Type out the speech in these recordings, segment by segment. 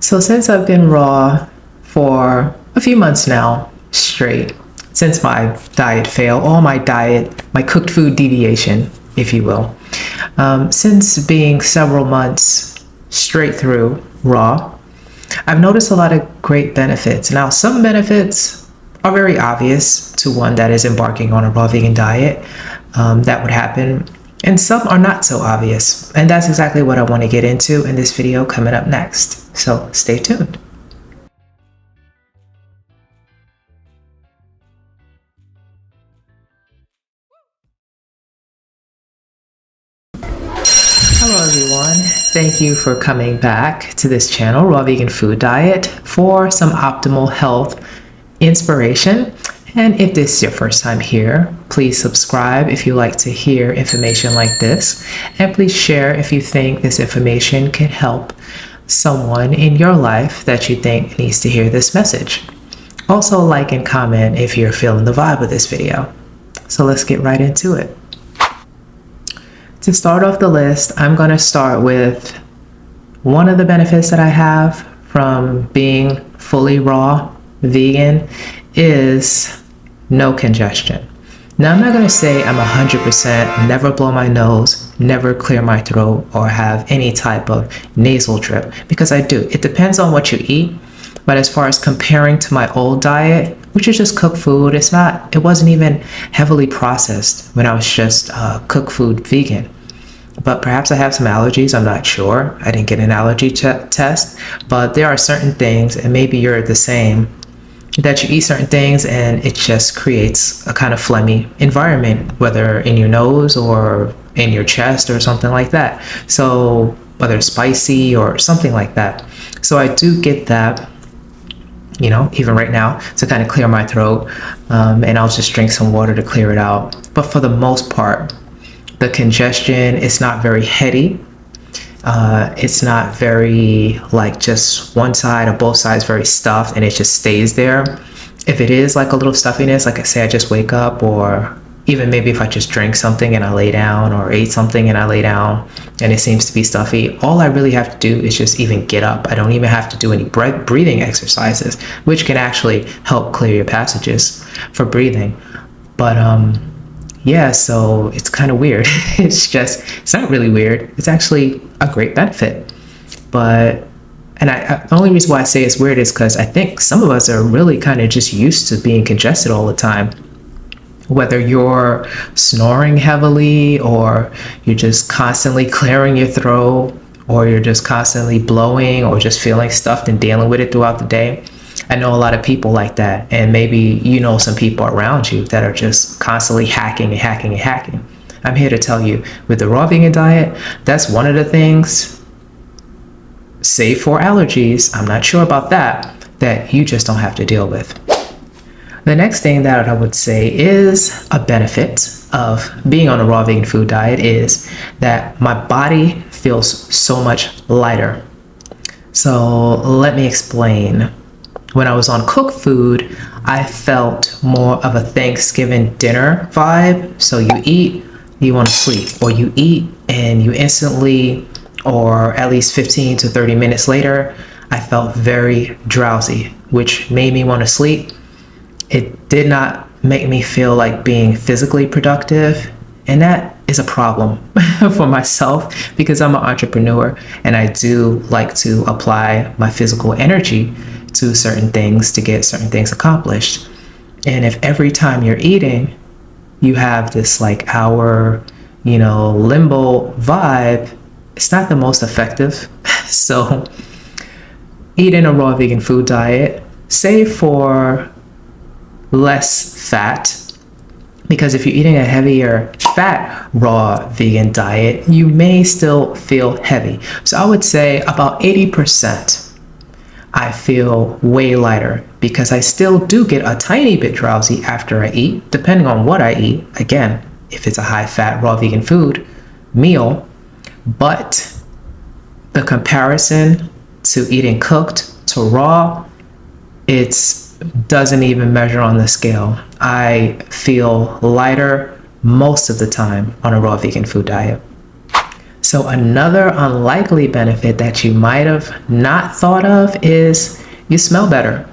So since I've been raw for a few months now straight, since my diet failed, my cooked food deviation, if you will, since being several months straight through raw, I've noticed a lot of great benefits. Now, some benefits are very obvious to one that is embarking on a raw vegan diet. That would happen. And some are not so obvious. And that's exactly what I want to get into in this video coming up next. So stay tuned. Hello everyone. Thank you for coming back to this channel, Raw Vegan Food Diet, for some optimal health inspiration. And if this is your first time here, please subscribe if you like to hear information like this. And please share if you think this information can help someone in your life that you think needs to hear this message. Also like and comment if you're feeling the vibe of this video. So let's get right into it. To start off the list, I'm going to start with one of the benefits that I have from being fully raw vegan is no congestion. Now, I'm not going to say I'm 100% never blow my nose, never clear my throat, or have any type of nasal drip, because I do. It depends on what you eat. But as far as comparing to my old diet, which is just cooked food, it wasn't even heavily processed when I was just cooked food vegan. But perhaps I have some allergies, I'm not sure. I didn't get an allergy test, but there are certain things, and maybe you're the same, that you eat certain things and it just creates a kind of phlegmy environment, whether in your nose or in your chest or something like that. So whether it's spicy or something like that. So I do get that, you know, even right now, to kind of clear my throat, and I'll just drink some water to clear it out. But for the most part, the congestion is not very heady. It's not very like just one side or both sides very stuffed and it just stays there. If it is like a little stuffiness, like I say, I just wake up, or even maybe if I just drink something and I lay down, or ate something and I lay down and it seems to be stuffy, all I really have to do is just even get up. I don't even have to do any breathing exercises, which can actually help clear your passages for breathing. But yeah, so it's kind of weird. It's not really weird. It's actually a great benefit. But, the only reason why I say it's weird is because I think some of us are really kind of just used to being congested all the time. Whether you're snoring heavily, or you're just constantly clearing your throat, or you're just constantly blowing, or just feeling stuffed and dealing with it throughout the day. I know a lot of people like that, and maybe you know some people around you that are just constantly hacking and hacking and hacking. I'm here to tell you, with the raw vegan diet, that's one of the things, save for allergies, I'm not sure about that you just don't have to deal with. The next thing that I would say is a benefit of being on a raw vegan food diet is that my body feels so much lighter. So let me explain. When I was on cooked food, I felt more of a Thanksgiving dinner vibe. So you eat, you want to sleep, or you eat and you instantly, or at least 15 to 30 minutes later, I felt very drowsy, which made me want to sleep. It did not make me feel like being physically productive. And that is a problem for myself, because I'm an entrepreneur and I do like to apply my physical energy to certain things to get certain things accomplished. And if every time you're eating, you have this like hour, limbo vibe, it's not the most effective. So eating a raw vegan food diet, save for less fat, because if you're eating a heavier fat raw vegan diet, you may still feel heavy. So I would say about 80%. I feel way lighter, because I still do get a tiny bit drowsy after I eat, depending on what I eat. Again, if it's a high fat raw vegan food meal, but the comparison to eating cooked to raw, it doesn't even measure on the scale. I feel lighter most of the time on a raw vegan food diet. So So another unlikely benefit that you might have not thought of is you smell better.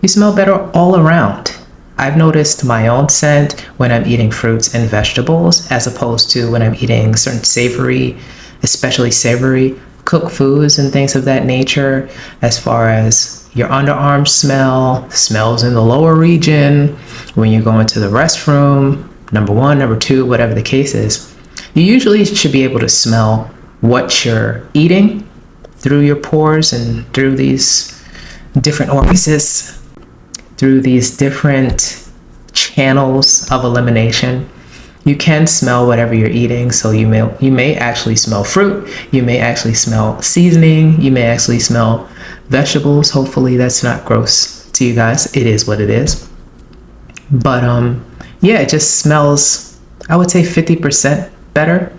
You smell better all around. I've noticed my own scent when I'm eating fruits and vegetables, as opposed to when I'm eating certain savory, especially savory cooked foods and things of that nature. As far as your underarms smells in the lower region, when you go into the restroom, number one, number two, whatever the case is, you usually should be able to smell what you're eating through your pores and through these different orifices, through these different channels of elimination. You can smell whatever you're eating. So you may actually smell fruit. You may actually smell seasoning. You may actually smell vegetables. Hopefully that's not gross to you guys. It is what it is. But yeah, it just smells, I would say 50% better.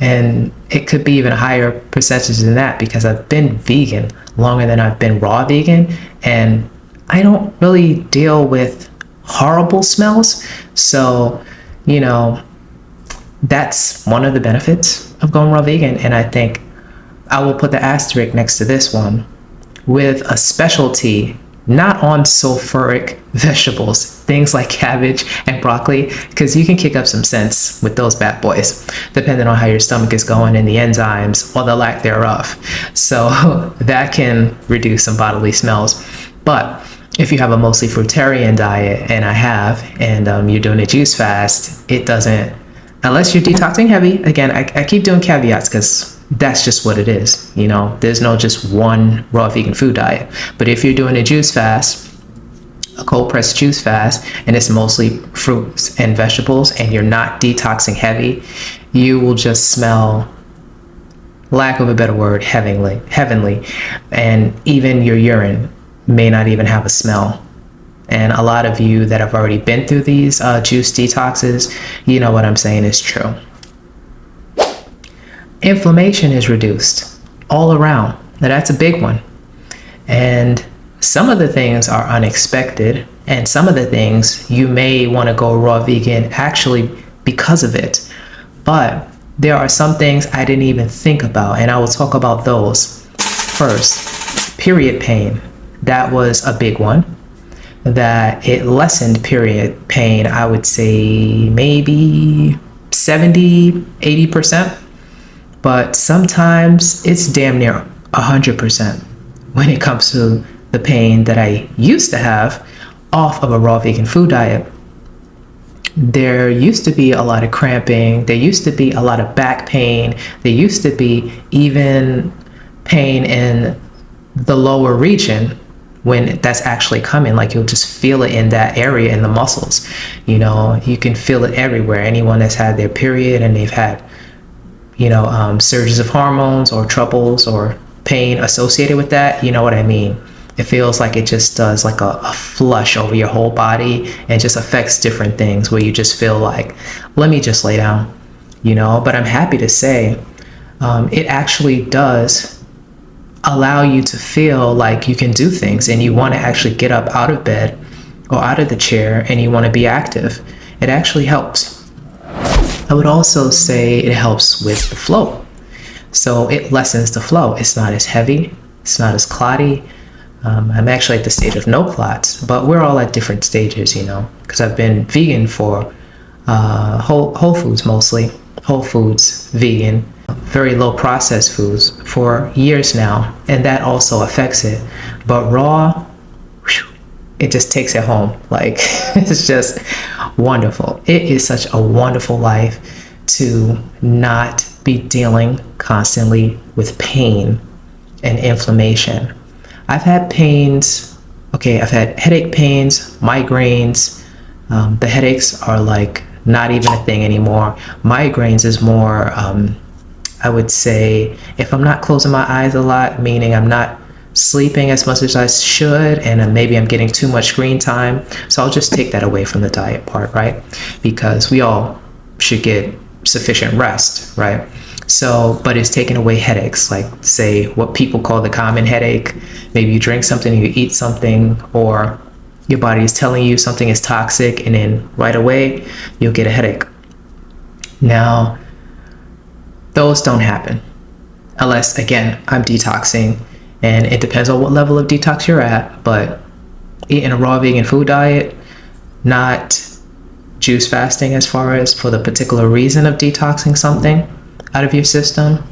And it could be even a higher percentage than that, because I've been vegan longer than I've been raw vegan, and I don't really deal with horrible smells. So, you know, that's one of the benefits of going raw vegan. And I think I will put the asterisk next to this one with a specialty, not on sulfuric vegetables, things like cabbage and broccoli, because you can kick up some sense with those bad boys, depending on how your stomach is going and the enzymes or the lack thereof. So that can reduce some bodily smells. But if you have a mostly fruitarian diet, and I have, and you're doing a juice fast, it doesn't, unless you're detoxing heavy. Again, I keep doing caveats because that's just what it is. You know, there's no just one raw vegan food diet. But if you're doing a juice fast, a cold pressed juice fast, and it's mostly fruits and vegetables, and you're not detoxing heavy, you will just smell, lack of a better word, heavenly. And even your urine may not even have a smell. And a lot of you that have already been through these juice detoxes, you know what I'm saying is true. Inflammation is reduced all around. Now that's a big one. And some of the things are unexpected, and some of the things you may want to go raw vegan actually because of it. But there are some things I didn't even think about, and I will talk about those. First, period pain. That was a big one. That it lessened period pain, I would say maybe 70, 80%. But sometimes it's damn near 100% when it comes to the pain that I used to have off of a raw vegan food diet. There used to be a lot of cramping. There used to be a lot of back pain. There used to be even pain in the lower region when that's actually coming. Like, you'll just feel it in that area in the muscles. You know, you can feel it everywhere. Anyone that's had their period and they've had, you know, surges of hormones or troubles or pain associated with that, you know what I mean? It feels like it just does like a flush over your whole body, and just affects different things where you just feel like, let me just lay down, you know? But I'm happy to say it actually does allow you to feel like you can do things, and you want to actually get up out of bed or out of the chair, and you want to be active. It actually helps. I would also say it helps with the flow. So it lessens the flow. It's not as heavy. It's not as clotty. I'm actually at the stage of no clots, but we're all at different stages, you know, because I've been vegan for whole foods, mostly whole foods, vegan, very low processed foods for years now, and that also affects it. But raw, it just takes it home. Like, it's just wonderful. It is such a wonderful life to not be dealing constantly with pain and inflammation. I've had pains. Okay, I've had headache pains, migraines. The headaches are like not even a thing anymore. Migraines is more, I would say, if I'm not closing my eyes a lot, meaning I'm not sleeping as much as I should, and maybe I'm getting too much screen time. So I'll just take that away from the diet part, right? Because we all should get sufficient rest, right? So, but it's taking away headaches, like say what people call the common headache. Maybe you drink something, you eat something, or your body is telling you something is toxic, and then right away you'll get a headache. Now, those don't happen unless, again, I'm detoxing, and it depends on what level of detox you're at. But eating a raw vegan food diet, not juice fasting as far as for the particular reason of detoxing something out of your system,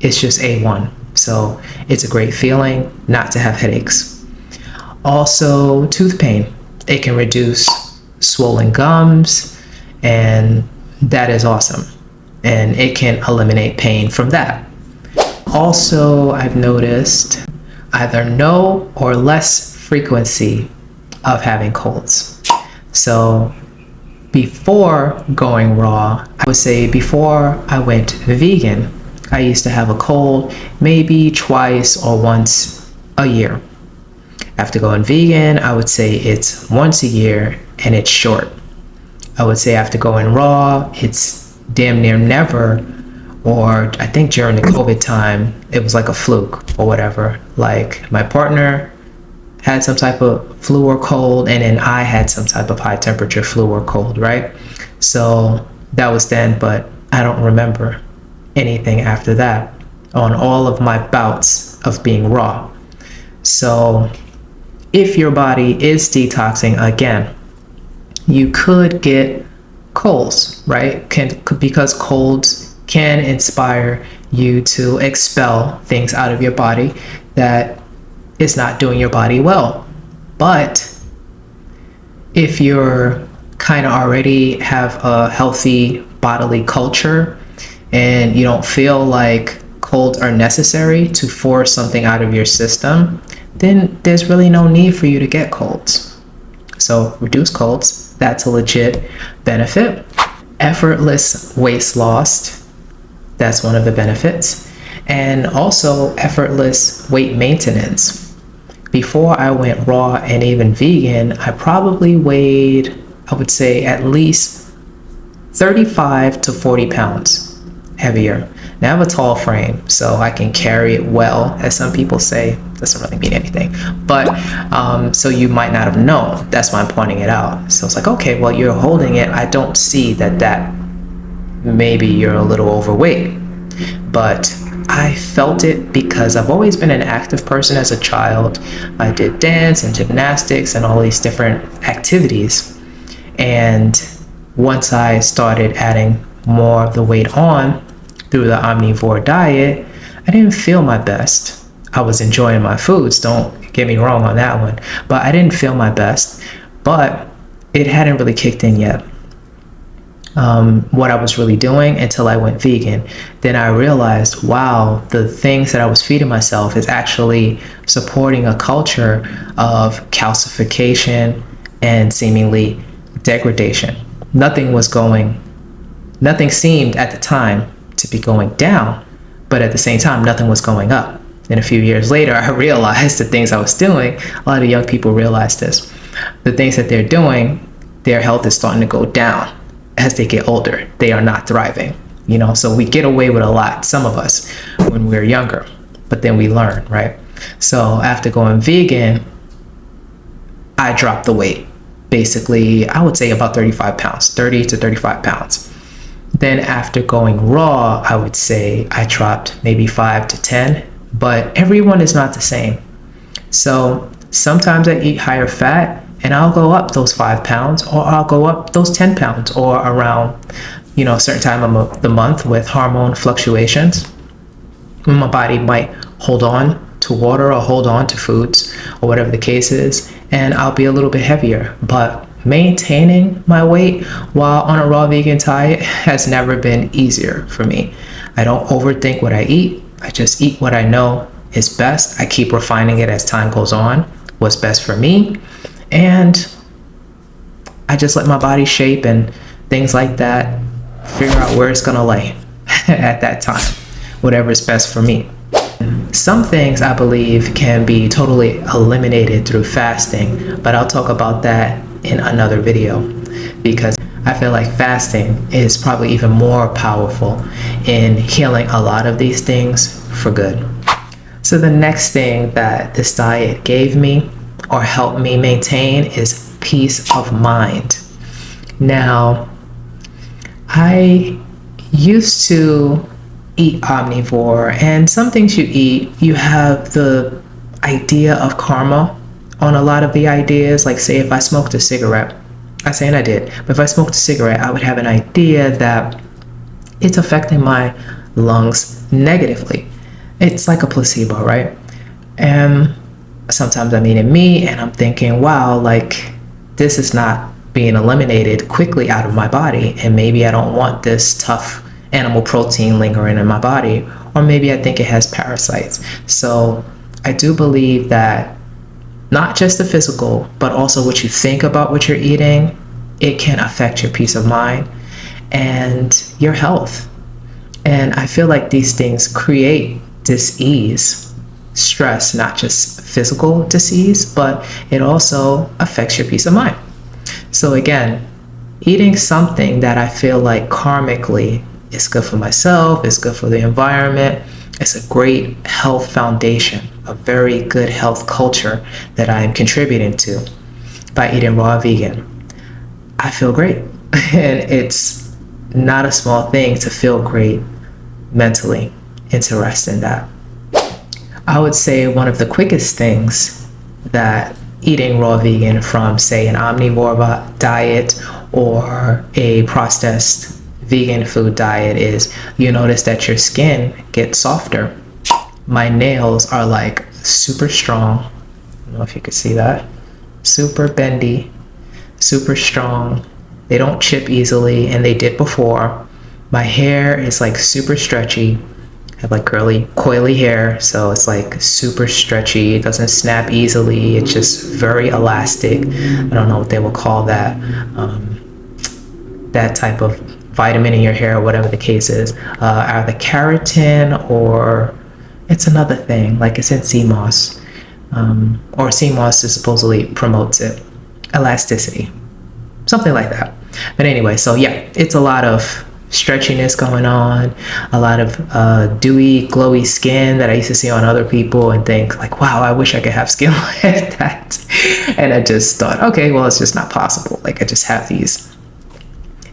it's just A1. So it's a great feeling not to have headaches. Also, tooth pain. It can reduce swollen gums, and that is awesome. And it can eliminate pain from that. Also, I've noticed either no or less frequency of having colds. So before going raw, I would say before I went vegan, I used to have a cold maybe twice or once a year. After going vegan, I would say it's once a year, and it's short. I would say after going raw, it's damn near never, or I think during the COVID time, it was like a fluke or whatever. Like my partner had some type of flu or cold, and then I had some type of high temperature flu or cold, right? So that was then, but I don't remember anything after that on all of my bouts of being raw. So if your body is detoxing again, you could get colds, right? Because colds can inspire you to expel things out of your body that is not doing your body well. But if you're kind of already have a healthy bodily culture and you don't feel like colds are necessary to force something out of your system, then there's really no need for you to get colds. So reduce colds, that's a legit benefit. Effortless weight loss, that's one of the benefits. And also effortless weight maintenance. Before I went raw and even vegan, I probably weighed, I would say at least 35 to 40 pounds heavier. Now I have a tall frame, so I can carry it well, as some people say. Doesn't really mean anything, but so you might not have known. That's why I'm pointing it out. So it's like, okay, well, you're holding it. I don't see that maybe you're a little overweight, but I felt it because I've always been an active person as a child. I did dance and gymnastics and all these different activities, and once I started adding more of the weight on through the omnivore diet, I didn't feel my best. I was enjoying my foods, don't get me wrong on that one, but I didn't feel my best. But it hadn't really kicked in yet, what I was really doing, until I went vegan. Then I realized, wow, the things that I was feeding myself is actually supporting a culture of calcification and seemingly degradation. Nothing seemed at the time to be going down, but at the same time, nothing was going up. And a few years later, I realized the things I was doing, a lot of young people realize this, the things that they're doing, their health is starting to go down as they get older. They are not thriving, so we get away with a lot, some of us, when we're younger, but then we learn, right? So after going vegan, I dropped the weight. Basically, I would say about 35 pounds, 30 to 35 pounds. Then after going raw, I would say I dropped maybe 5 to 10, but everyone is not the same. So sometimes I eat higher fat and I'll go up those 5 pounds, or I'll go up those 10 pounds, or around, a certain time of the month with hormone fluctuations, when my body might hold on to water or hold on to foods or whatever the case is, and I'll be a little bit heavier. But maintaining my weight while on a raw vegan diet has never been easier for me. I don't overthink what I eat. I just eat what I know is best. I keep refining it as time goes on, what's best for me. And I just let my body shape and things like that, figure out where it's gonna lay at that time, whatever is best for me. Some things I believe can be totally eliminated through fasting, but I'll talk about that in another video, because I feel like fasting is probably even more powerful in healing a lot of these things for good. So the next thing that this diet gave me or helped me maintain is peace of mind. Now, I used to eat omnivore, and some things you eat, you have the idea of karma on a lot of the ideas. Like, say if I smoked a cigarette, I'm saying I did, but if I smoked a cigarette, I would have an idea that it's affecting my lungs negatively. It's like a placebo, right? And sometimes I'm eating meat and I'm thinking, wow, like this is not being eliminated quickly out of my body, and maybe I don't want this tough animal protein lingering in my body, or maybe I think it has parasites. So I do believe that not just the physical, but also what you think about what you're eating, it can affect your peace of mind and your health. And I feel like these things create dis-ease, stress, not just physical disease, but it also affects your peace of mind. So again, eating something that I feel like karmically is good for myself, is good for the environment, it's a great health foundation, a very good health culture that I am contributing to by eating raw vegan. I feel great. And it's not a small thing to feel great mentally and to rest in that. I would say one of the quickest things that eating raw vegan from, say, an omnivore diet or a processed vegan food diet is you notice that your skin gets softer. My nails are like super strong. I don't know if you could see that. Super bendy, super strong. They don't chip easily, and they did before. My hair is like super stretchy. I have like curly, coily hair, so it's like super stretchy. It doesn't snap easily. It's just very elastic. I don't know what they will call that. That type of vitamin in your hair, or whatever the case is. Either keratin, or it's another thing, like it's in sea moss. Or sea moss is supposedly promotes it. Elasticity. Something like that. But anyway, so yeah, it's a lot of stretchiness going on, a lot of dewy, glowy skin that I used to see on other people and think like, wow, I wish I could have skin like that. And I just thought, okay, well, it's just not possible. Like I just have these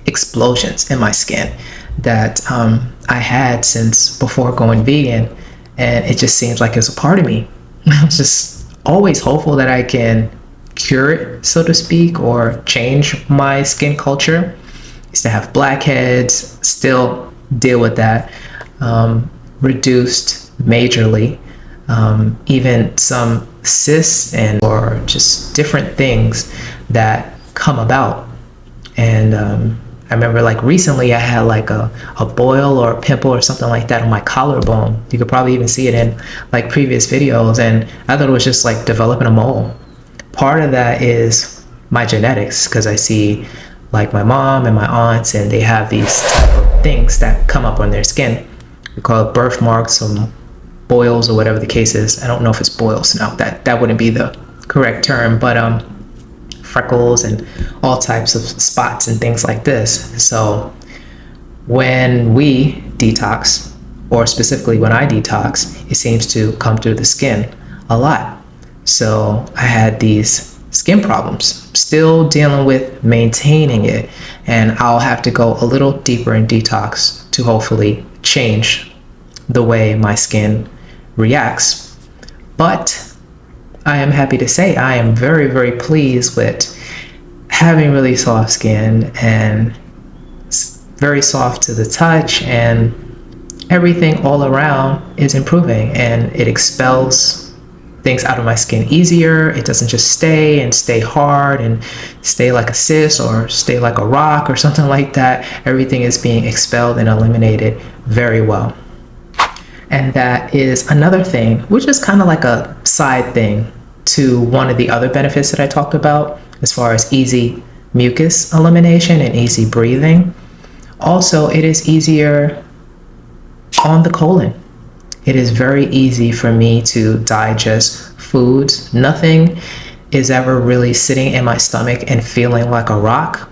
explosions in my skin that I had since before going vegan, and it just seems like it's a part of me. I was just always hopeful that I can cure it, so to speak, or change my skin culture. Used to have blackheads, still deal with that, reduced majorly, even some cysts and or just different things that come about. And I remember like recently I had like a boil or a pimple or something like that on my collarbone. You could probably even see it in like previous videos, and I thought it was just like developing a mole. Part of that is my genetics, because I see like my mom and my aunts, and they have these type of things that come up on their skin. We call it birthmarks or boils or whatever the case is. I don't know if it's boils now. That wouldn't be the correct term, but freckles and all types of spots and things like this. So when we detox, or specifically when I detox, it seems to come through the skin a lot. So I had these skin problems, still dealing with maintaining it, and I'll have to go a little deeper in detox to hopefully change the way my skin reacts. But I am happy to say I am very, very pleased with having really soft skin, and very soft to the touch, and everything all around is improving, and it expels things out of my skin easier. It doesn't just stay hard and stay like a cyst or stay like a rock or something like that. Everything is being expelled and eliminated very well. And that is another thing, which is kind of like a side thing to one of the other benefits that I talked about, as far as easy mucus elimination and easy breathing. Also, it is easier on the colon. It is very easy for me to digest foods. Nothing is ever really sitting in my stomach and feeling like a rock.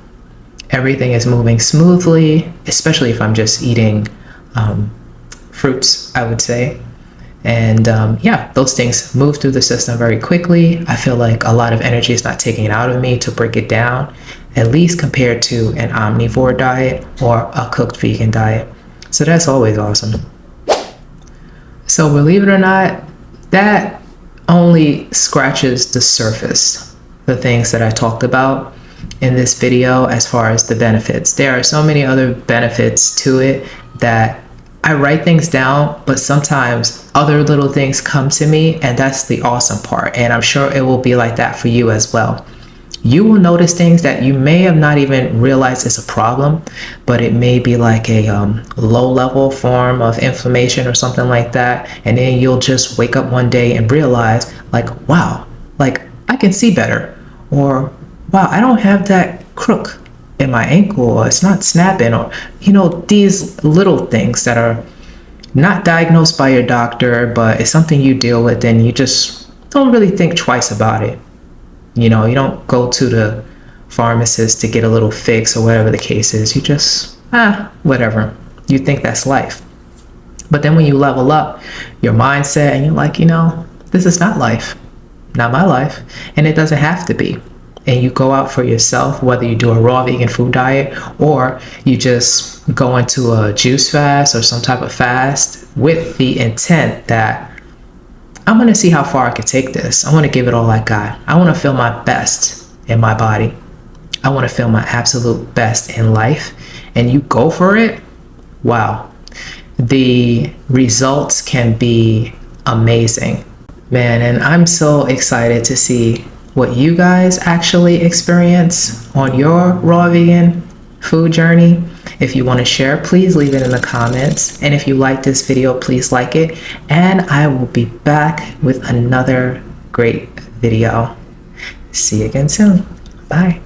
Everything is moving smoothly, especially if I'm just eating fruits, I would say. And yeah, those things move through the system very quickly. I feel like a lot of energy is not taken out of me to break it down, at least compared to an omnivore diet or a cooked vegan diet. So that's always awesome. So believe it or not, that only scratches the surface, the things that I talked about in this video as far as the benefits. There are so many other benefits to it that I write things down, but sometimes other little things come to me, and that's the awesome part. And I'm sure it will be like that for you as well. You will notice things that you may have not even realized is a problem, but it may be like a low level form of inflammation or something like that. And then you'll just wake up one day and realize like, wow, like I can see better, or wow, I don't have that crook in my ankle, or it's not snapping, or, you know, these little things that are not diagnosed by your doctor, but it's something you deal with and you just don't really think twice about it. You know, you don't go to the pharmacist to get a little fix or whatever the case is. You just, whatever. You think that's life. But then when you level up your mindset and you're like, you know, this is not life, not my life, and it doesn't have to be. And you go out for yourself, whether you do a raw vegan food diet or you just go into a juice fast or some type of fast with the intent that I'm going to see how far I can take this. I want to give it all I got. I want to feel my best in my body. I want to feel my absolute best in life. And you go for it. Wow. The results can be amazing, man. And I'm so excited to see what you guys actually experience on your raw vegan food journey. If you want to share, please leave it in the comments. And if you like this video, please like it. And I will be back with another great video. See you again soon. Bye.